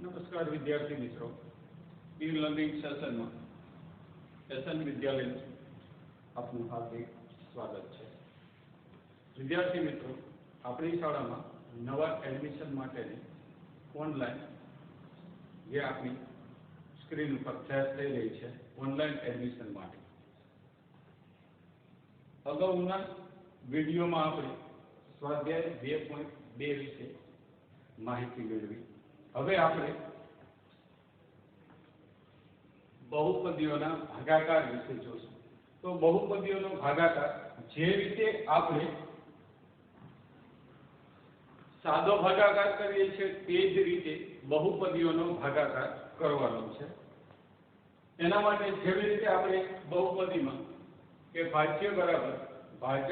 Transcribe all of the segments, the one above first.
નમસ્કાર વિદ્યાર્થી મિત્રો, ઈ લર્નિંગ સેશનમાં એસએન વિદ્યાલય આપનું હાર્દિક સ્વાગત છે। વિદ્યાર્થી મિત્રો, આપણી શાળામાં નવા એડમિશન માટેની ઓનલાઈન જે આપણી સ્ક્રીન ઉપર ફ્લેશ થઈ રહી છે ઓનલાઈન એડમિશન માટે અગાઉના વિડીયોમાં આપણે સ્વાધ્યાય 2.2 વિશે માહિતી મેળવી। હવે આપણે બહુપદીઓના ભાગાકાર વિશે જોશું। તો બહુપદીઓનો ભાગાકાર જે રીતે આપણે સાદો ભાગાકાર કરીએ છીએ તે જ રીતે બહુપદીઓનો ભાગાકાર કરવાનો છે। એના માટે જેવી રીતે આપણે બહુપદીમાં કે ભાજ્ય બરાબર ભાજક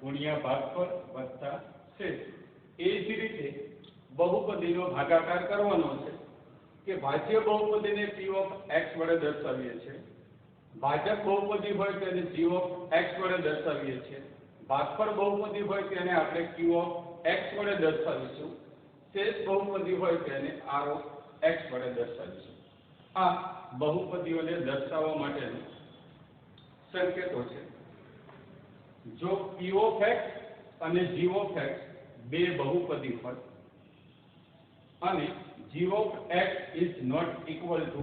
ગુણ્યા ભાગફળ વત્તા છેદ, એ જ રીતે બહુપદીનો ભાગાકાર કરવાનો છે કે ભાજ્ય બહુપદીને p ઓફ x વડે દર્શાવીએ છીએ, ભાજક બહુપદી હોય તેને g ઓફ x વડે દર્શાવીએ છીએ, ભાગફળ બહુપદી હોય તેને આપણે q ઓફ x વડે દર્શાવીશું, શેષ બહુપદી હોય તેને r ઓફ x વડે દર્શાવીશું। આ બહુપદીઓને દર્શાવવા માટેના સંકેતો છે। જો p ઓફ x અને g ઓફ x બે બહુપદી હોય અને g of x is not equal to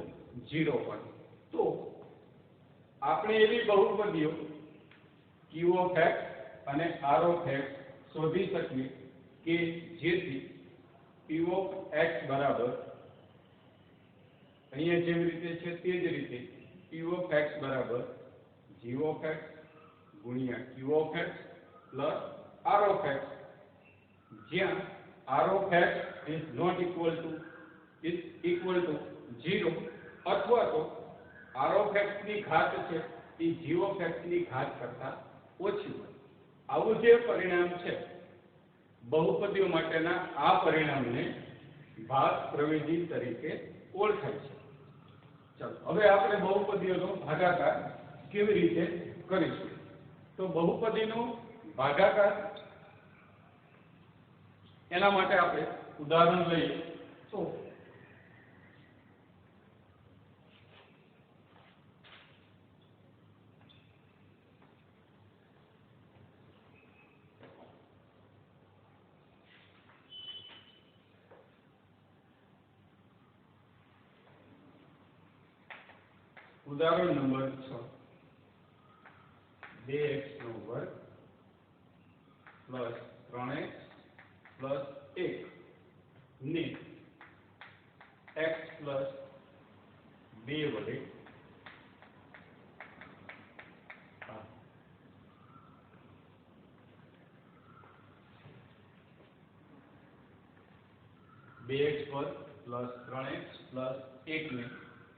0 હોય તો આપણે એવી બહુપદીઓ q of x અને r of x શોધી શકીએ કે જેથી p of x બરાબર અહીંયા જેવી રીતે છે તે જ રીતે p of x બરાબર g of x ગુણ્યા q of x plus r of x, જ્યાં r of x is not equal to 0 અથવા તો r of x ની ઘાત છે એ g of x ની ઘાત કરતા ઓછી હોય। આવું જે પરિણામ છે બહુપદીઓ માટેના આ પરિણામને ભાગ પ્રવેગી તરીકે ઓળખાય છે। ચાલો હવે આપણે બહુપદીઓનો ભાગાકાર કેવી રીતે કરીશું। તો બહુપદીનો ભાગાકાર એના માટે આપણે ઉદાહરણ લઈએ તો ઉદાહરણ નંબર 6 2x નો વર્ગ પ્લસ 3x પ્લસ 1 ને x પ્લસ 2 વડે 2x પર પ્લસ 3x પ્લસ 1 ને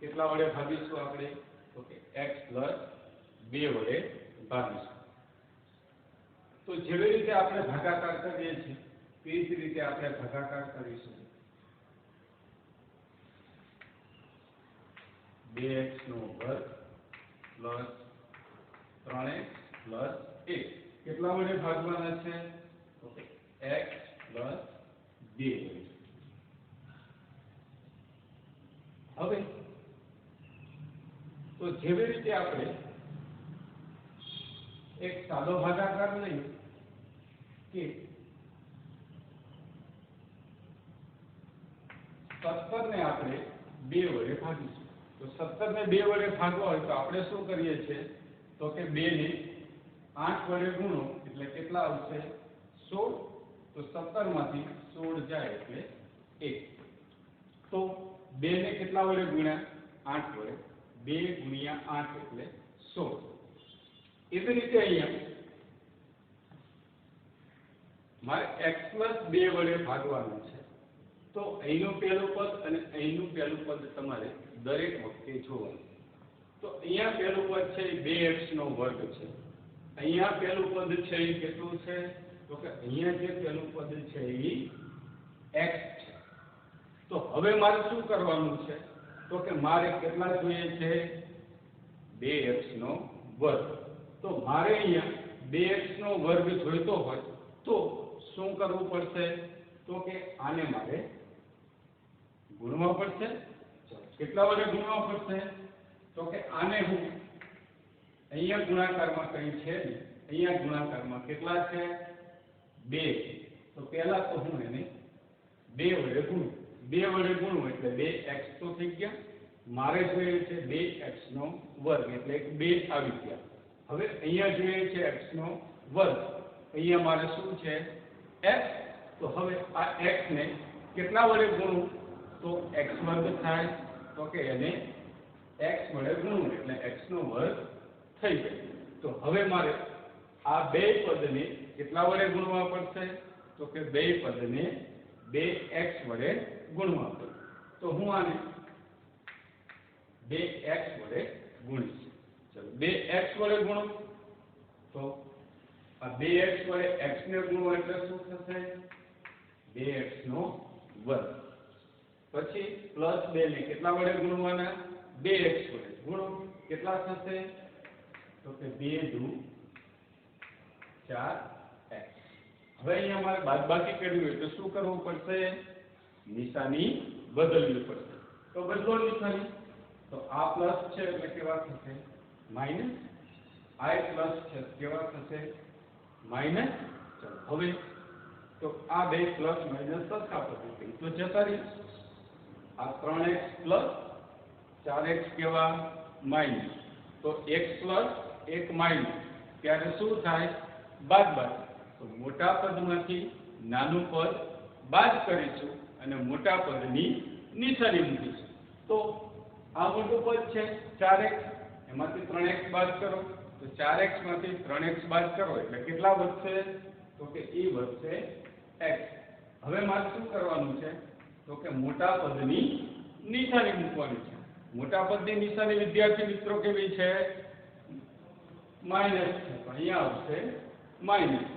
કેટલા વડે ભાગીશું આપણે તો કે x પ્લસ 2 વડે ભાગીશું। તો જેવી રીતે આપણે ભાગાકાર કરીએ છીએ તે જ રીતે આપણે ભાગાકાર કરીશું। 2x નો વર્ગ પ્લસ 3x પ્લસ 1 કેટલા વડે ભાગવાના છે તો કે x પ્લસ 2 વડે। હવે તો જેવી રીતે આપણે એક સાદો ભાગાકાર લઈએ કે 17 ને આપણે 2 વડે ભાગીશું। તો 17 ને 2 વડે ભાગવા હોય તો આપણે શું કરીએ છીએ તો કે 2 ને 8 વડે ગુણો એટલે કેટલા આવશે 16। તો 17 માંથી 16 જાય એટલે 1। તો 2 ને કેટલા વડે ગુણ્યા 8 વડે 2 ગુણ્યા 8 એટલે 16। એવી રીતે અહીંયા મારે x પ્લસ 2 વડે ભાગવાનું છે તો અહીંનું પહેલું પદ અને અહીંનું પહેલું પદ તમારે દરેક વખતે જોવાનું। તો અહીંયા પહેલું પદ છે એ 2x નો વર્ગ છે, અહીંયા પહેલું પદ છે એ કેટલું છે તો કે અહીંયા જે પહેલું પદ છે એ x છે। તો હવે મારે શું કરવાનું છે તો કે મારે કેટલા જોઈએ છે 2x નો વર્ગ। તો મારે અહીંયા 2x નો વર્ગ જોઈતો હોય તો શું કરવું પડશે તો કે આને મારે ગુણવા ગુણવા પડશે. કેટલા વડે ગુણવા પડશે? તો કે આને હું અહીંયા ગુણાકારમાં કંઈ છે ને, અહીંયા ગુણાકારમાં કેટલા છે? 2. તો પહેલા તો હું એને 2 વડે ગુણું. 2 વડે ગુણું એટલે 2x તો થઈ ગયા. મારે જોઈએ છે 2x નો વર્ગ એટલે 2 આવી ગયા. હવે અહીંયા જોઈએ છે x નો વર્ગ, અહીંયા મારે શું છે? x. તો હવે આ x ને કેટલા વડે ગુણું? તો x વર્ગ થાય. તો કે એને x વડે ગુણું એટલે x નો વર્ગ થઈ ગયો. તો હવે મારે આ બે પદને કેટલા વડે ગુણવા પડશે? તો કે બે પદને 2x વડે ગુણવા પડશે. તો હું આને 2x વડે ગુણીશ. ચલો 2x વડે ગુણો. તો આ 2x વડે x ને ગુણો એટલે શું થશે? 2x નો વર્ગ. પછી +2 ને કેટલા વડે ગુણવાના? 2x વડે ગુણો. કેટલા થશે? તો કે 2 દુ 4x. હવે અહીંયા મારે બાદબાકી કરવી હોય તો શું કરવું પડશે? નિશાની બદલવી પડશે. તો બદલો નિશાની. તો આ પ્લસ છે એટલે કેવા થશે? માઈનસ. આ પ્લસ છે કેવા થશે? માઈનસ. ચલો હવે તો આ બે પ્લસ માઈનસ સરખા પડી તો જતા રહી. આ 3x પ્લસ 4x કેવા? માઈનસ. તો x પ્લસ 1 માઈનસ ત્યારે શું થાય? બાદબાકી. તો મોટા પદમાંથી નાનું પદ બાદ કરીશું અને મોટા પદની નિશાની મૂકીશું. તો આ મોટું પદ છે 4x, એમાંથી 3x બાદ કરો. તો 4x માંથી 3x બાદ કરો એટલે કેટલા વધશે? તો કે એ વધશે x. હવે મારે શું કરવાનું છે? તો કે મોટા પદની નિશાની મૂકવાની છે. મોટા પદની નિશાની વિદ્યાર્થી મિત્રો કેવી છે? માઈનસ છે. તો અહીંયા આવશે માઈનસ.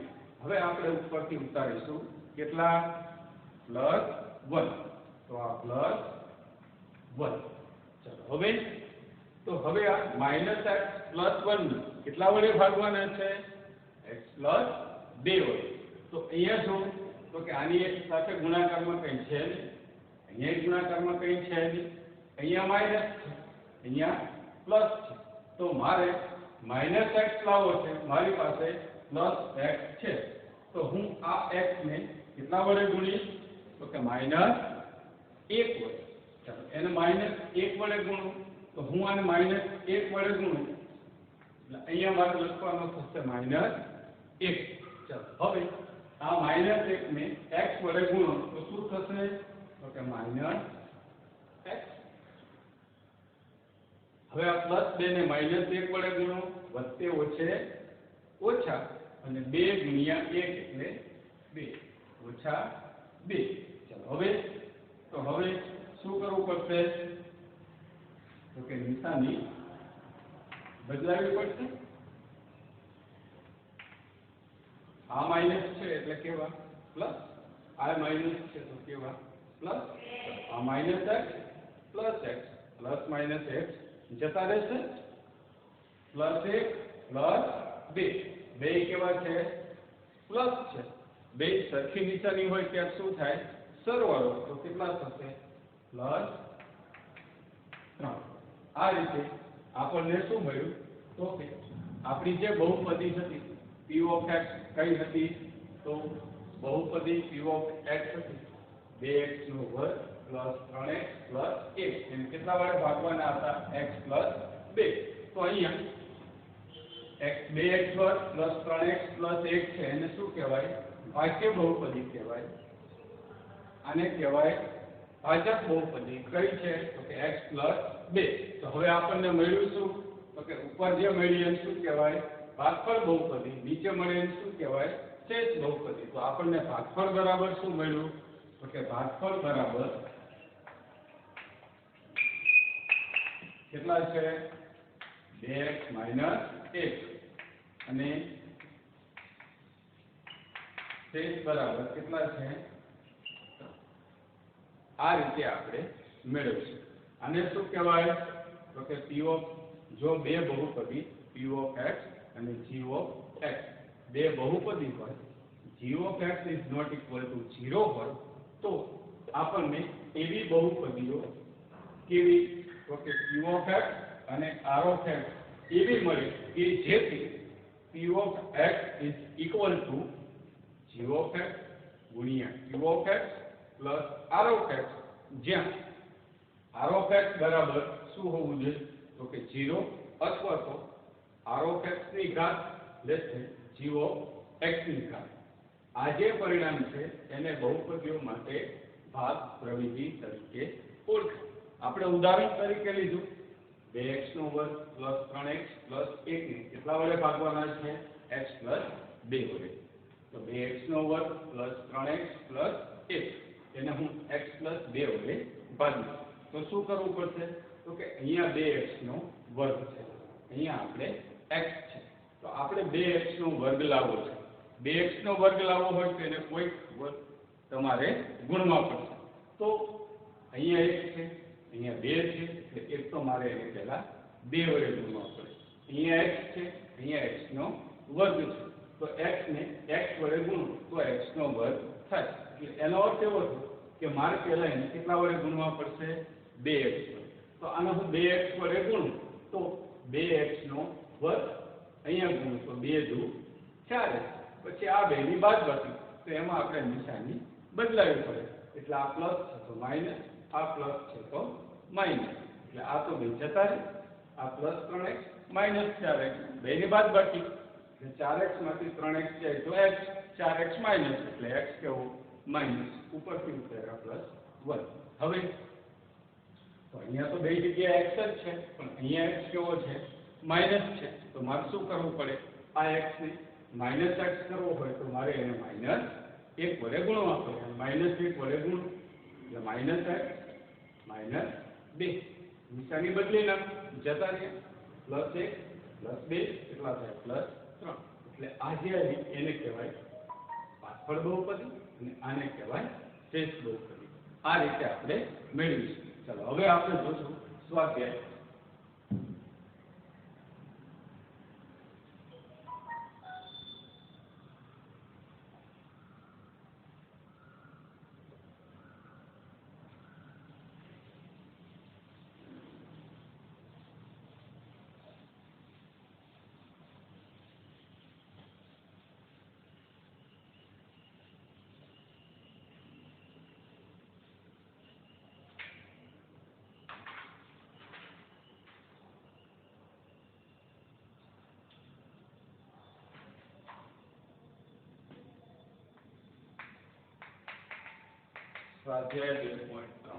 હવે આપણે ઉપરથી ઉતારીશું કેટલા? +1. તો આ +1. ચલો હવે તો હવે આ -x +1 કેટલા વડે ભાગવાના છે? x + 2 વડે. તો અહીંયા જો તો કે આની એક સાથે ગુણાકારમાં કંઈ છે નહીં, અહીંયા ગુણાકારમાં કંઈ છે નહીં, અહીંયા માઈનસ છે, અહીંયા પ્લસ છે. તો મારે -x લાવવો છે, મારી પાસે +x છે. તો હું આ x ને કેટલા વડે ગુણીશ? તો કે -1 વડે. ચાલો એને -1 વડે ગુણું. તો હું આને -1 વડે ગુણું એટલે અહીંયા મારે લખવાનું થશે -1. ચાલો હવે આ -1 ને x વડે ગુણો તો શું થશે? તો કે -x. હવે આ +2 ને -1 વડે ગુણો, વચ્ચે ઓછે ઓછા અને 2 ગુણ્યા 1 એટલે 2 ઓછા 2. ચાલો હવે તો હવે શું કરવું પડશે? તો કે નિશાની બદલાવી પડશે. આ માઈનસ છે એટલે કેવા? પ્લસ. આ માઈનસ છે તો કેવા? પ્લસ. આ -x plus x plus -x જતા રહેશે. +1 પ્લસ 2 બે કેવા છે? પ્લસ છે. બે સરખી નિશાની હોય ત્યારે શું થાય? સરવાળો. તો કેટલા થશે? +3. આ રીતે આપણને શું મળ્યું? તો કે આપણી જે બહુપદી હતી p of x કઈ હતી? તો બહુપદી p of x હતી 2x નો વર્ગ પ્લસ 3x પ્લસ 1 એને કેટલા વડે ભાગવાના હતા? x plus 2. તો અહીંયા x 2x વર્ગ પ્લસ 3x પ્લસ 1 છે એને શું કહેવાય? ભાજ્ય બહુપદી કહેવાય. આને કહેવાય ભાજક બહુપદી. કઈ છે? તો કે x પ્લસ 2. તો હવે આપણને મળ્યું શું? તો કે ઉપર જે મળી એને શું કહેવાય? ભાગફળ બહુપદી. નીચે મળે એને શું કહેવાય? શેષ બહુપદી. તો આપણને ભાગફળ બરાબર શું મળ્યું? તો કે ભાગફળ બરાબર કેટલા છે? 2x - 1 અને શેષ બરાબર કેટલા છે? આ રીતે આપણે મેળવીશું. આને શું કહેવાય? તો કે જો બે બહુપદી p of x અને g of x બે બહુપદી હોય, g of x is not equal to 0 હોય તો આપણને એવી બહુપદીઓ કેવી તો કે q ઓફ x અને r ઓફ x એવી મળી કે જેથી p of x is equal to g of x ગુણ્યા q of x plus r of x, જ્યાં r ઓફ x બરાબર શું હોવું જોઈએ તો કે 0 અથવા તો r ઓફ x ની ઘાત less than g of x ની ઘાત. આ જે પરિણામ છે એને બહુપદીઓ માટે ભાગ પ્રવિધિ તરીકે ઓળખાય. આપણે ઉદાહરણ તરીકે લીધું 2x નો વર્ગ પ્લસ 3x પ્લસ 1 ને કેટલા વડે ભાગવાના છે x પ્લસ 2 વડે. તો 2x નો વર્ગ પ્લસ 3x પ્લસ 1 એને હું x પ્લસ 2 વડે ભાગીશ. તો શું કરવું પડશે તો કે અહીંયા 2x નો વર્ગ છે, અહીંયા આપણે x છે, તો આપણે 2x નો વર્ગ લાવવો છે. 2x નો વર્ગ લાવવો હોય તો એને કોઈક વર્ગ તમારે ગુણવા પડશે. તો અહીંયા 1 છે, અહીંયા 2 છે, એટલે એક તો મારે એને પહેલા 2 વડે ગુણવા પડે. અહીંયા x છે, અહીંયા x નો વર્ગ છે, તો x ને x વડે ગુણો તો x નો વર્ગ થાય. એટલે એનો અર્થ એવો છે કે મારે પહેલા એને કેટલા વડે ગુણવા પડશે 2x વડે. તો આને હું 2x વડે ગુણું તો 2x નો વર્ગ અહીંયા ગુણું તો 2 દુ 4x, પછી આ બેની બાદબાકી, તો એમાં આપણે નિશાની બદલાવી પડે. એટલે આ પ્લસ છે તો માઈનસ, આ પ્લસ છે તો માઈનસ, એટલે આ તો બે જતા રહે. આ પ્લસ 3x માઈનસ 4x બેની બાદબાકી, એટલે 4x માંથી 3x જાય તો x, 4x માઈનસ એટલે x કેવો માઈનસ, ઉપરથી ઉતર્યા પ્લસ 1. હવે તો અહીંયા તો બે જગ્યાએ x જ છે, પણ અહીંયા x કેવો છે માઈનસ છે, તો મારે શું કરવું પડે આ x ને માઈનસ x કરવો હોય તો મારે એને માઈનસ 1 વડે ગુણવા પડે. માઈનસ 1 વડે ગુણ એટલે માઈનસ x માઈનસ 2, નિશાની બદલી નાખ જતા રહ્યા, પ્લસ 1 પ્લસ 2 કેટલા થાય પ્લસ 3. એટલે આ જે આવી એને કહેવાય પાછળ બહુપદી અને આને કહેવાય શેષ બહુપદી. આ રીતે આપણે મેળવીશું. ચાલો હવે આપણે જોશું સ્વાધ્યાય. સ્વાધ્યાય 2.3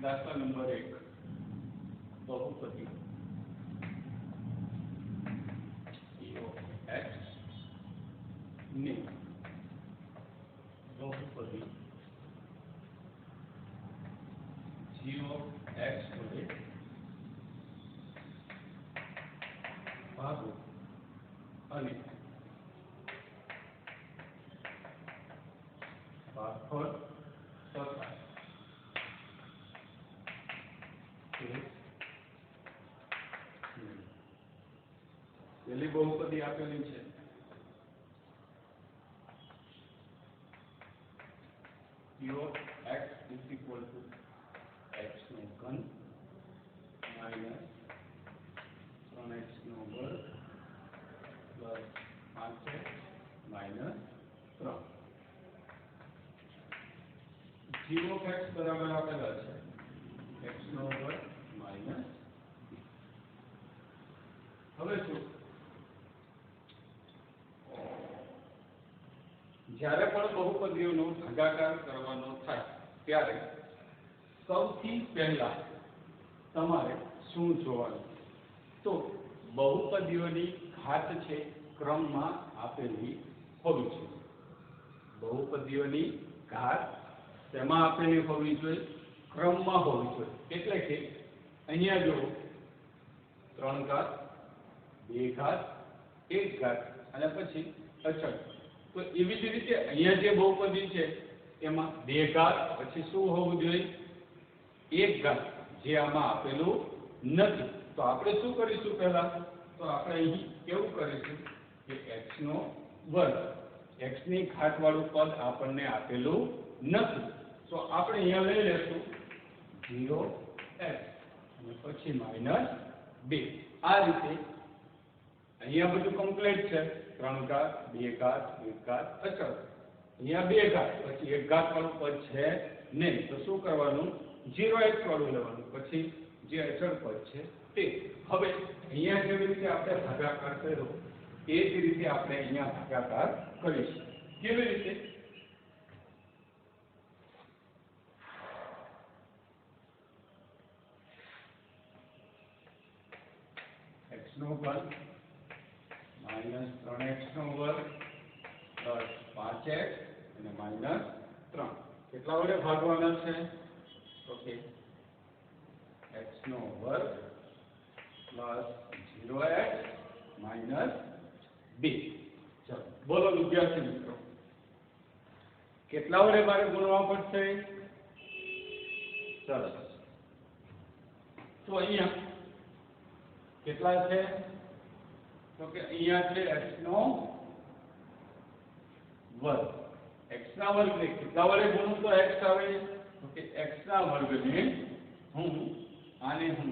દાખલા નંબર 1 બહુપદી x ની બહુપદી g of x વડે ભાગો અને ભાગફળ તથા પેલી બહુપદી આપેલી છે q of x is equal to x નો ઘન માઈનસ 3x નો વર્ગ plus 5x minus 3. g of x બરાબર આપેલા છે x નો વર્ગ માઈનસ. હવે શું જ્યારે પણ બહુપદીઓનો ભાગાકાર કરવાનો થાય ત્યારે સૌથી પહેલા તમારે શું જોવાનું તો બહુપદીઓની ઘાત છે ક્રમમાં આપેલી હોવી જોઈએ. બહુપદીઓની ઘાત તેમાં આપેલી હોવી જોઈએ, ક્રમમાં હોવી જોઈએ. એટલે કે અહીંયા જો 3 ઘાત 2 ઘાત 1 ઘાત અને પછી અચળ, તો એવી જ રીતે અહીંયા જે બહુપદી છે એમાં 2 ઘાત પછી શું હોવું જોઈએ 1 ઘાત, જે આમાં આપેલું નથી. તો આપણે શું કરીશું પહેલા તો આપણે અહીં કેવું કરીશું કે x નો વર્ગ x ની ઘાત વાળું પદ આપણને આપેલું નથી, તો આપણે અહીંયા લઈ લેશું 0x અને પછી -2. આ રીતે અહીંયા બધું કમ્પ્લીટ છે, 3 ઘાત 2 ઘાત 1 ઘાત અચળ. અહીંયા 2 ઘાત પછી 1 ઘાત વાળું પદ છે નહીં, તો શું કરવાનું? 0x વાળું લેવાનું, પછી જે અચળ પદ છે તે. હવે અહીંયા જેવી રીતે આપણે ભાગાકાર કર્યો એ જ રીતે આપણે અહીંયા ભાગાકાર કરીશું. કેવી રીતે? x નો ઘન -3x નો વર્ગ પ્લસ 5x અને -3 કેટલા વડે ભાગવાના છે? તો કે x નો વર્ગ પ્લસ 0x -2. ચાલો બોલો વિદ્યાર્થી મિત્રો, કેટલા વડે મારે ગુણવા પડશે? સરસ. તો અહીંયા કેટલા છે? તો કે અહીંયા છે x નો વર્ગ. x ના વર્ગને કેટલા વડે ગુણું તો x આવે? તો કે x ના વર્ગને આને હું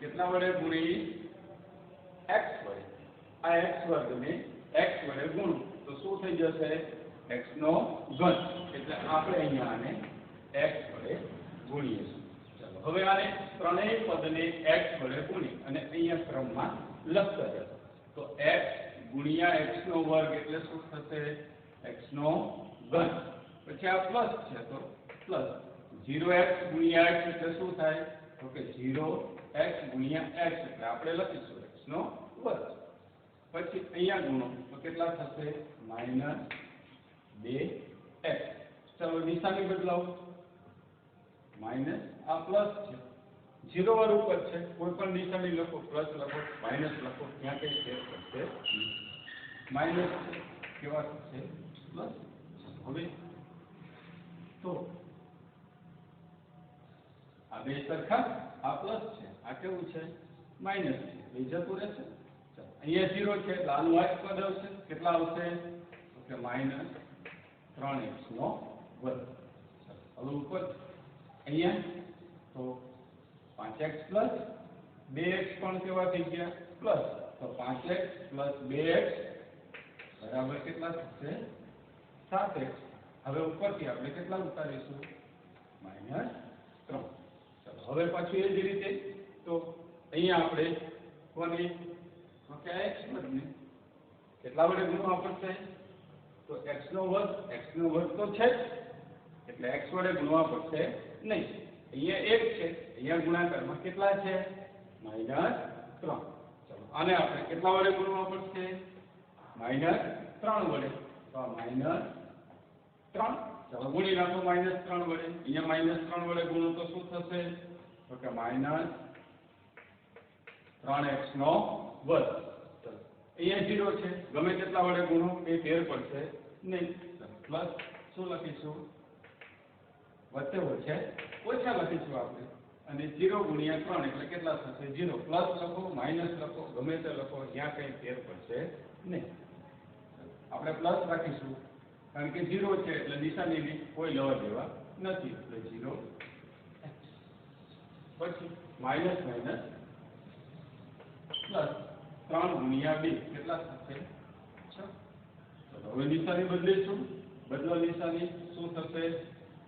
કેટલા વડે ગુણી? x વડે. આ x વર્ગને x વડે ગુણું તો શું થઈ જશે? x નો ઘન. એટલે આપણે અહીંયા આને x વડે ગુણીએ. ચાલો હવે આને ત્રણેય પદને x વડે ગુણી અને અહીંયા ક્રમમાં લખતા જશે. તો x ગુણ્યા x નો વર્ગ એટલે શું થશે? x નો ઘન. પછી આ પ્લસ છે તો પ્લસ 0x ગુણ્યા x એટલે શું થાય? તો કે 0x ગુણ્યા x એટલે આપણે લખીશું x નો વર્ગ. પછી અહીંયા ગુણો તો કેટલા થશે? -2x. ચાલો નિશાની બદલાવો. માઈનસ આ પ્લસ છે, 0 વાળું પદ છે, કોઈ પણ નિશાની લખો, પ્લસ લખો માઈનસ લખો, ત્યાં કઈ ફેર પડશે માઈનસ કેવા થશે? પ્લસ. હવે તો આ બે સરખા, આ પ્લસ છે, આ કેવું છે? માઈનસ છે, બે જતું રહેશે. અહીંયા 0 છે એટલે આનું આ જ પદ આવશે. કેટલા આવશે? તો કે -3x નો વર્ગ. હવે ઉપર અહીંયા તો 5x પ્લસ 2x પણ કેવા થઈ ગયા? પ્લસ. તો 5x પ્લસ 2x બરાબર કેટલા થશે? 7x. હવે ઉપરથી આપણે કેટલા ઉતારીશું? -3. ચાલો હવે પાછું એ જ રીતે તો અહીંયા આપણે કોને? તો કે x વર્ગને કેટલા વડે ગુણવા પડશે? તો x નો વર્ગ તો છે જ, એટલે x વડે ગુણવા પડશે નહીં. અહીંયા 1 છે, અહીંયા ગુણાકારમાં કેટલા છે? -3. ચાલો આને આપણે કેટલા વડે ગુણવા પડશે? -3 વડે. તો આ -3. ચાલો ગુણી નાખો -3 વડે. અહીંયા -3 વડે ગુણો તો શું થશે? તો કે -3x નો વર્ગ. અહીંયા 0 છે, ગમે કેટલા વડે ગુણો એ ફેર પડશે નહીં. પ્લસ શું લખીશું? વચ્ચે વચ્ચે ઓછા લખીશું આપણે, અને 0 ગુણ્યા 3 એટલે કેટલા થશે? 0. પ્લસ લખો માઈનસ લખો ગમે તે લખો, ત્યાં કઈ ફેર પડશે નહીં. આપણે પ્લસ રાખીશું કારણ કે 0 છે એટલે નિશાનીની કોઈ લેવા દેવા નથી, એટલે 0. પછી માઈનસ માઈનસ પ્લસ 3 ગુણ્યા 2 કેટલા થશે? 6. ચલો હવે નિશાની બદલીશું. બદલો નિશાની. શું થશે?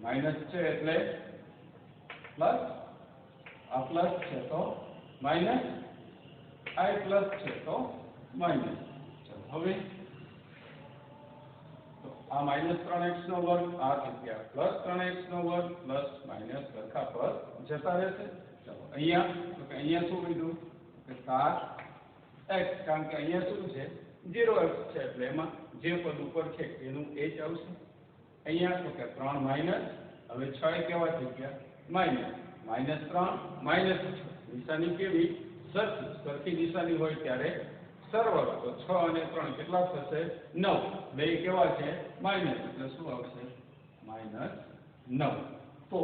માઈનસ છે એટલે પ્લસ, આ પ્લસ છે તો માઈનસ, આ પ્લસ છે તો માઈનસ. ચલો હવે તો આ -3x નો વર્ગ આ થઈ ગયા +3x નો વર્ગ પ્લસ માઈનસ સરખા પર જતા રહેશે. ચલો અહીંયા તો કે અહીંયા શું કીધું કે 7x, કારણ કે અહીંયા શું છે? 0x છે એટલે એમાં જે પદ ઉપર છે એનું h આવશે. અહીંયા તો કે 3 માઈનસ, હવે 6 કેવા થઈ ગયા? માઈનસ. -3 -6 નિશાની કેવી? સરખી નિશાની હોય ત્યારે સરવાળો. તો 6 અને 3 કેટલા થશે? 9. બે કેવા છે? માઈનસ, એટલે શું આવશે? -9. તો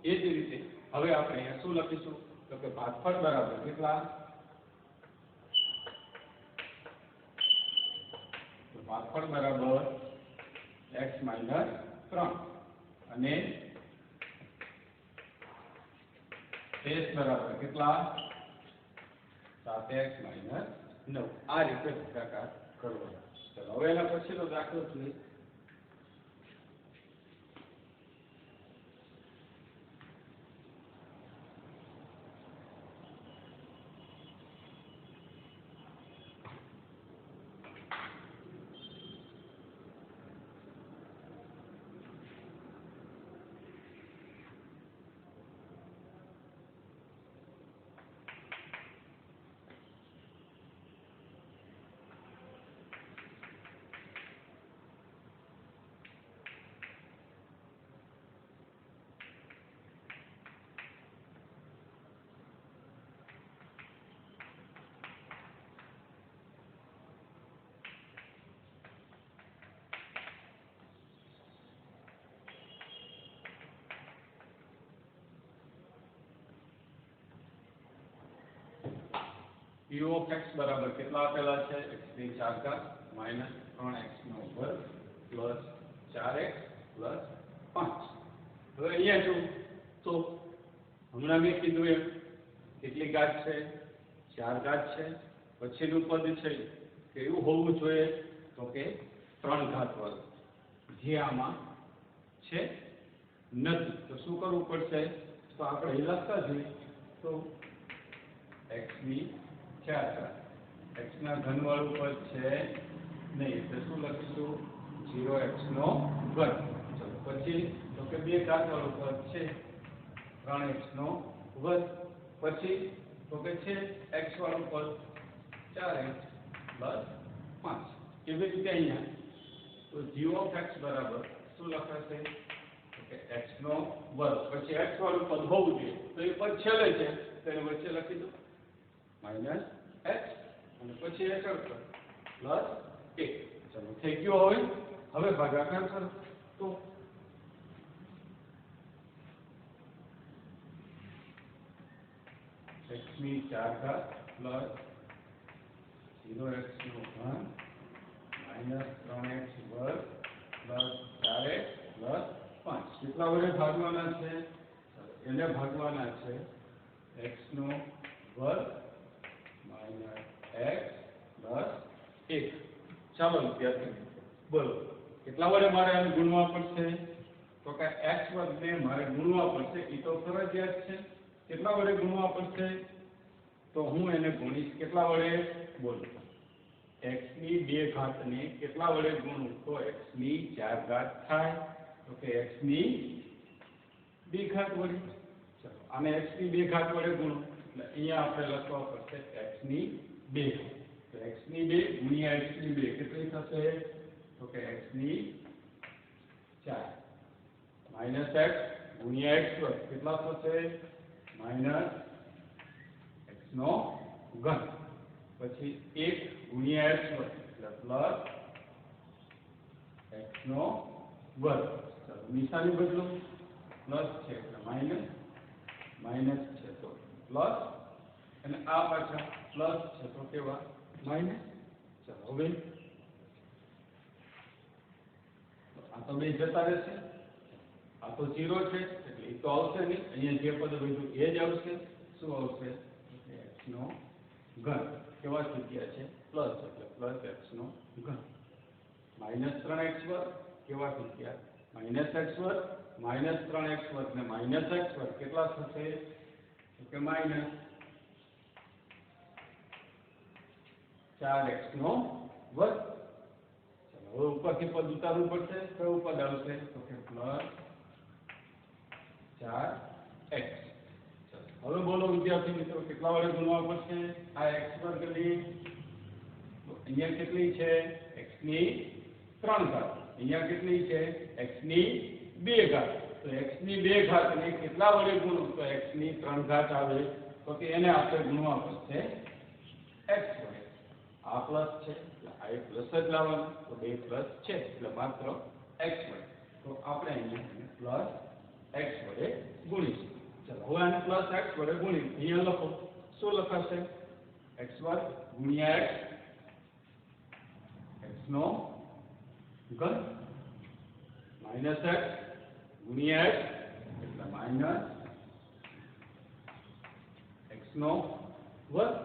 એ જ રીતે હવે આપણે અહીંયા શું લખીશું? તો કે ભાગફળ બરાબર કેટલા? ભાગફળ બરાબર x માઇનસ 3 અને s બરાબર કેટલા 7x માઇનસ 9 આ રીતે ભાગાકાર કરવાનો. ચલો હવે એના પછીનો દાખલો જોઈએ. p of x બરાબર કેટલા આપેલા છે x ની 4 ઘાત માઈનસ 3x નો વર્ગ પ્લસ 4x પ્લસ 5. હવે અહીંયા જો તો હમણાં મેં કીધું એમ કેટલી ઘાત છે 4 ઘાત છે પછીનું પદ છે કેવું હોવું જોઈએ તો કે 3 ઘાત વર્ગ જે આમાં છે નથી. તો શું કરવું પડશે તો આપણે એ લખતા જોઈએ તો x ની 4 ઘાત x ના ઘન વાળું પદ છે નહીં એટલે શું લખીશું 0x નો વર્ગ. ચલો પછી તો કે 2 ઘાત વાળું પદ છે 3x નો વર્ગ પછી તો કે છે x વાળું પદ 4x પ્લસ 5. કેવી રીતે અહીંયા તો g of x બરાબર શું લખાશે તો કે x નો વર્ગ પછી x વાળું પદ હોવું જોઈએ તો એ પદ છેલ્લે છે તો એને વચ્ચે લખી દો માઈનસ x અને પછી એક પ્લસ 1. ચલો થઈ ગયો. હવે ભાગાકાર કરો તો x ની 4 ઘાત પ્લસ 0x નો ઘન માઈનસ 3x વર્ગ પ્લસ 4x પ્લસ 5 કેટલા વડે ભાગવાના છે એને ભાગવાના છે x નો વર્ગ માઈનસ x પ્લસ 1. ચાલો વિદ્યાર્થી બોલો કેટલા વડે મારે આને ગુણવા પડશે તો કે x વર્ગને મારે ગુણવા પડશે એ તો ફરજિયાત છે. કેટલા વડે ગુણવા પડશે તો હું એને ગુણીશ કેટલા વડે બોલો x ની 2 ઘાતને કેટલા વડે ગુણું તો x ની 4 ઘાત થાય તો કે x ની 2 ઘાત વડે. ચલો આને x ની 2 ઘાત વડે ગુણો એટલે અહીંયા આપણે લખવા પડશે x ની 2 તો x ની 2 ગુણ્યા x ની 2 કેટલી થશે તો કે x ની 4 માઈનસ x ગુણ્યા x વર્ગ કેટલા થશે માઈનસ x નો ઘન પછી 1 ગુણ્યા x વર્ગ એટલે પ્લસ x નો વર્ગ. ચલો નિશાની બદલો પ્લસ છે એટલે માઈનસ માઈનસ છે તો પ્લસ અને આ પાછા પ્લસ છે તો કેવા માઈનસ. ચલો હવે આ તો બે જતા રહેશે આ તો 0 છે એટલે એ તો આવશે નહીં અહીંયા જે પદ વધ્યું એ જ આવશે. શું આવશે x નો ઘન કેવા જગ્યા છે પ્લસ એટલે પ્લસ x નો ઘન માઈનસ 3x વર્ગ કેવા જગ્યા માઈનસ x વર્ગ માઈનસ 3x વર્ગ ને માઈનસ x વર્ગ કેટલા થશે તો કે માઈનસ 4x નો વર્ગ. ચલો હવે ઉપરથી પદ ઉતારવું પડશે કયું પદ આવશે તો કે પ્લસ 4x. હવે બોલો વિદ્યાર્થી મિત્રો કેટલા વડે ગુણવા પડશે આ x વર્ગની તો અહીંયા કેટલી છે x ની 3 ઘાત અહીંયા કેટલી છે x ની 2 ઘાત તો x ની 2 ઘાતને કેટલા વડે ગુણો તો x ની 3 ઘાત આવે તો કે એને આપણે ગુણવા પડશે x વડે. આ પ્લસ છે એટલે આ એક પ્લસ જ લાવવાનો તો 2 પ્લસ છે એટલે માત્ર x વડે તો આપણે અહીંયા પ્લસ x વડે ગુણીશું. ચલો હવે આને પ્લસ x વડે ગુણી અહીંયા લખો શું લખાશે x વર્ગ ગુણ્યા x નો ઘન માઇનસ એક્સ ગુણ્યા એક્સ એટલે માઇનસ એક્સ નો વર્ગ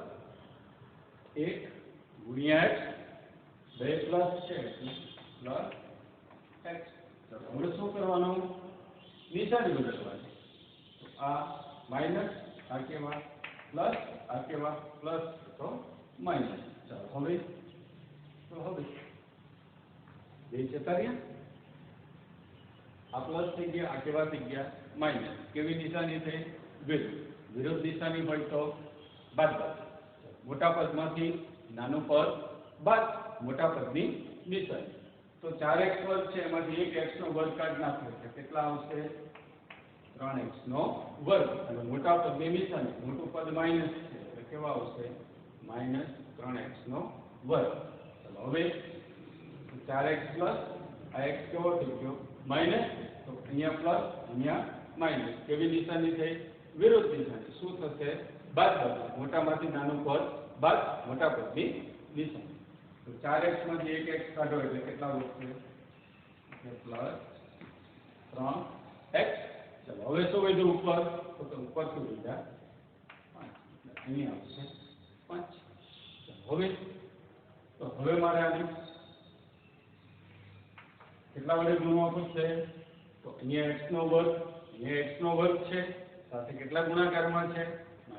1 ગુણ્યા એક્સ 2 પ્લસ છે એટલે પ્લસ એક્સ. હવે શું કરવાનું? નિશાની બદલવાની. આ માઇનસ આ કેવા પ્લસ આ કેવા પ્લસ તો માઇનસ. ચાલો હવે બે જતા રહ્યા. આ પ્લસ થઈ ગયા આ કેવા થઈ ગયા માઇનસ. કેવી નિશાની થઈ? વિરુદ્ધ નિશાની હોય તો બાદબાકી. મોટા પદમાંથી નાનું પદ બાદ મોટા પદની નિશાની. તો 4x વર્ગ છે એમાંથી 1x નો વર્ગ કાઢી નાખવો છે. કેટલા આવશે? 3x નો વર્ગ. અને મોટા પદની નિશાની મોટું પદ માઇનસ છે એટલે કેવા આવશે? માઇનસ 3x નો વર્ગ. ચલો હવે 4x પ્લસ આ x કેવો થઈ ગયો? માઇનસ. તો અહીંયા પ્લસ અહીંયા માઇનસ. કેવી નિશાની થઈ? વિરુદ્ધ નિશાની. શું થશે? બાદબાકી. મોટામાંથી નાનું પદ બાદ મોટા પદની નિશાની. તો 4x માંથી 1x કાઢો એટલે કેટલા વધશે? Plus 3x. ચલો હવે શું વધ્યું ઉપર? તો ઉપર શું વધ્યા? 5. અહીંયા આવશે 5. હવે મારે આને કેટલા વડે ગુણવા પડશે? તો અહીંયા x નો વર્ગ અહીંયા x નો વર્ગ છે સાથે કેટલા ગુણાકારમાં છે? -3.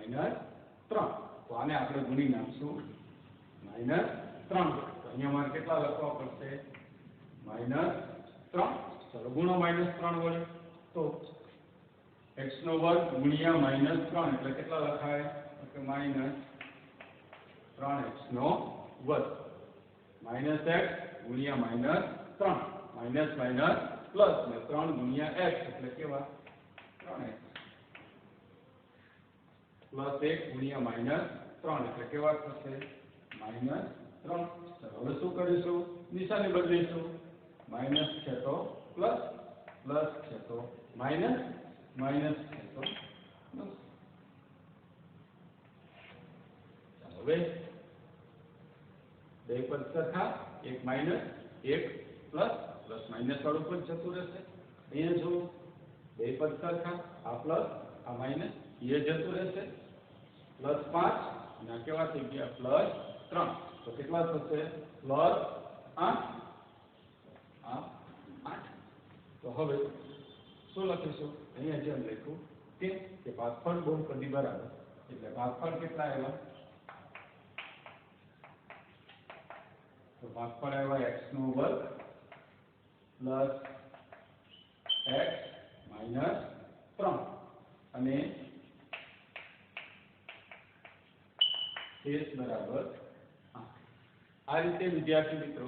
તો આને આપણે ગુણી નાખશું -3. તો અહીંયા મારે કેટલા લખવા પડશે? -3. ચલો ગુણો -3 વડે. તો x નો વર્ગ ગુણ્યા -3 એટલે કેટલા લખાય? તો -3x નો વર્ગ -x ગુણ્યા -3 માઇનસ માઇનસ પ્લસ ને 3 ગુણ્યા x એટલે કેવા? 3x પ્લસ 1 ગુણ્યા -3 એટલે કેવા થશે? -3. હવે શું કરીશું? નિશાની બદલીશું. માઇનસ છે તો પ્લસ પ્લસ છે તો માઇનસ માઇનસ છે તો પ્લસ. હવે બે પદ સરખા. એક માઇનસ એક પ્લસ પ્લસ માઇનસ વાળું પદ જતું રહેશે. અહીંયા જો બે પદ સરખા. આ પ્લસ આ માઇનસ એ જતું રહેશે. +5 અને કેવા થઈ ગયા? +3. તો કેટલા થશે? +8. આ 8. તો હવે શું લખીશું? અહીંયા જેમ લખ્યું કે ભાગફળ બહુપદી બરાબર. એટલે ભાગફળ કેટલા આવ્યા? તો ભાગફળ આવ્યા x નો વર્ગ પ્લસ x માઇનસ 3 અને શેષ બરાબર 8. આ રીતે વિદ્યાર્થી મિત્રો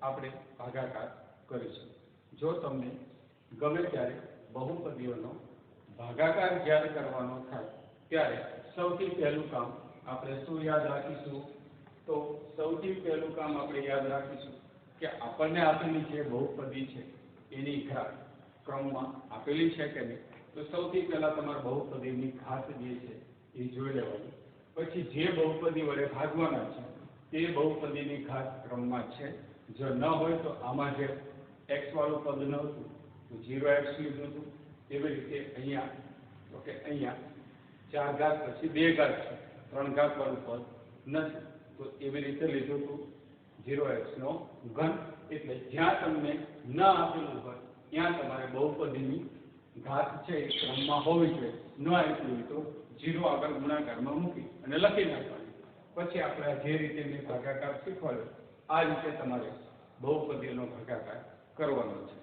આપણે ભાગાકાર કરીશું. જો તમને ગમે ત્યારે બહુપદીઓનો ભાગાકાર જ્યારે કરવાનો થાય ત્યારે સૌથી પહેલું કામ આપણે શું યાદ રાખીશું? તો સૌથી પહેલું કામ આપણે યાદ રાખીશું કે આપણને આપેલી જે બહુપદી છે એની ઘાત ક્રમમાં આપેલી છે કે નહીં. તો સૌથી પહેલા તમારે બહુપદીની ઘાત જે છે એ જોઈ લેવાની. પછી જે બહુપદી વડે ભાગવાના છે તે બહુપદીની ઘાત ક્રમમાં છે. જો ન હોય તો આમાં જે x વાળું પદ ન હતું તો 0x લીધું હતું. એવી રીતે અહીંયા તો કે અહીંયા 4 ઘાત પછી 2 ઘાત છે. 3 ઘાત વાળું પદ નથી તો એવી રીતે લીધું હતું 0x નો ઘન. એટલે જ્યાં તમને ન આપેલું હોય ત્યાં તમારે બહુપદીની ઘાત છે એ ક્રમમાં હોવી જોઈએ. ન આપેલું તો 0 આગળ ગુણાકારમાં મૂકી અને લખી નાખવાની. પછી આપણે જે રીતે મેં ભાગાકાર શીખવાડ્યો આ રીતે તમારે બહુપદીનો ભાગાકાર કરવાનો છે.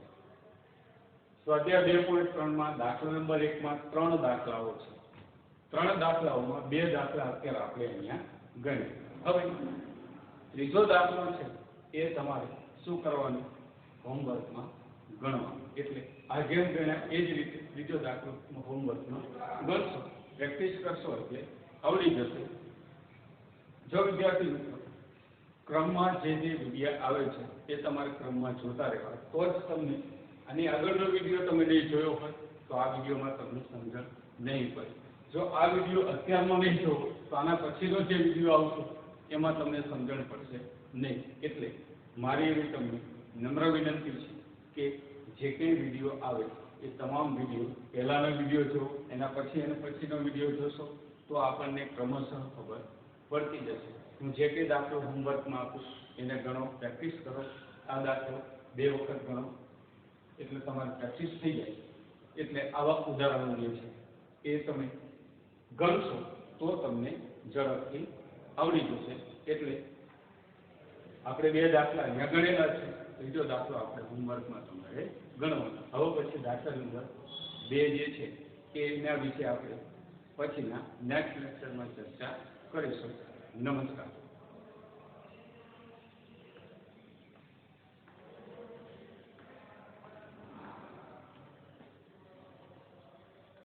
સ્વાધ્યાય 2.3 માં દાખલા નંબર 1 માં 3 દાખલાઓ છે. 3 દાખલાઓમાં 2 દાખલા અત્યારે આપણે અહીંયા ગણીએ. હવે ત્રીજો દાખલો છે એ તમારે શું કરવાનું? હોમવર્કમાં ગણવાનું. એટલે આ જેમ ગણ્યા એ જ રીતે ત્રીજો દાખલો હોમવર્કમાં ગણશો. પ્રેક્ટિસ કરશો એટલે આવડી જશે. જો વિદ્યાર્થી મિત્રો ક્રમમાં જે વિડીયો આવે છે એ તમારે ક્રમમાં જોતા રહેવા તો જ તમને આની આગળનો વિડીયો તમે નહીં જોયો હોય તો આ વિડીયોમાં તમને સમજણ નહીં પડે. જો આ વિડીયો અત્યારનો નહીં જોવો તો આના પછીનો જે વિડીયો આવશે એમાં તમને સમજણ પડશે નહીં. એટલે મારી એવી તમને નમ્ર વિનંતી છે કે જે કંઈ વિડીયો આવે એ તમામ વિડીયો, પહેલાનો વિડીયો જો એના પછીનો વિડીયો જોશો તો આપણને ક્રમશઃ ખબર પડતી જશે. હું જે કંઈ દાખલો હોમવર્કમાં આપું એને ગણો, પ્રેક્ટિસ કરો. આ દાખલો 2 વખત ગણો એટલે તમારી પ્રેક્ટિસ થઈ જાય. એટલે આવા ઉદાહરણો જે છે એ તમે ગણશો તો તમને ઝડપથી આવડી જશે. એટલે આપણે 2 દાખલા અહીંયા ગણેલા છે, ત્રીજો દાખલો આપણે હોમવર્કમાં તમારે ગણવાનો. હવે પછી દાખલા નંબર 2 જે છે કે એના વિશે આપણે પછીના નેક્સ્ટ લેક્ચરમાં ચર્ચા કરીશું. નમસ્કાર.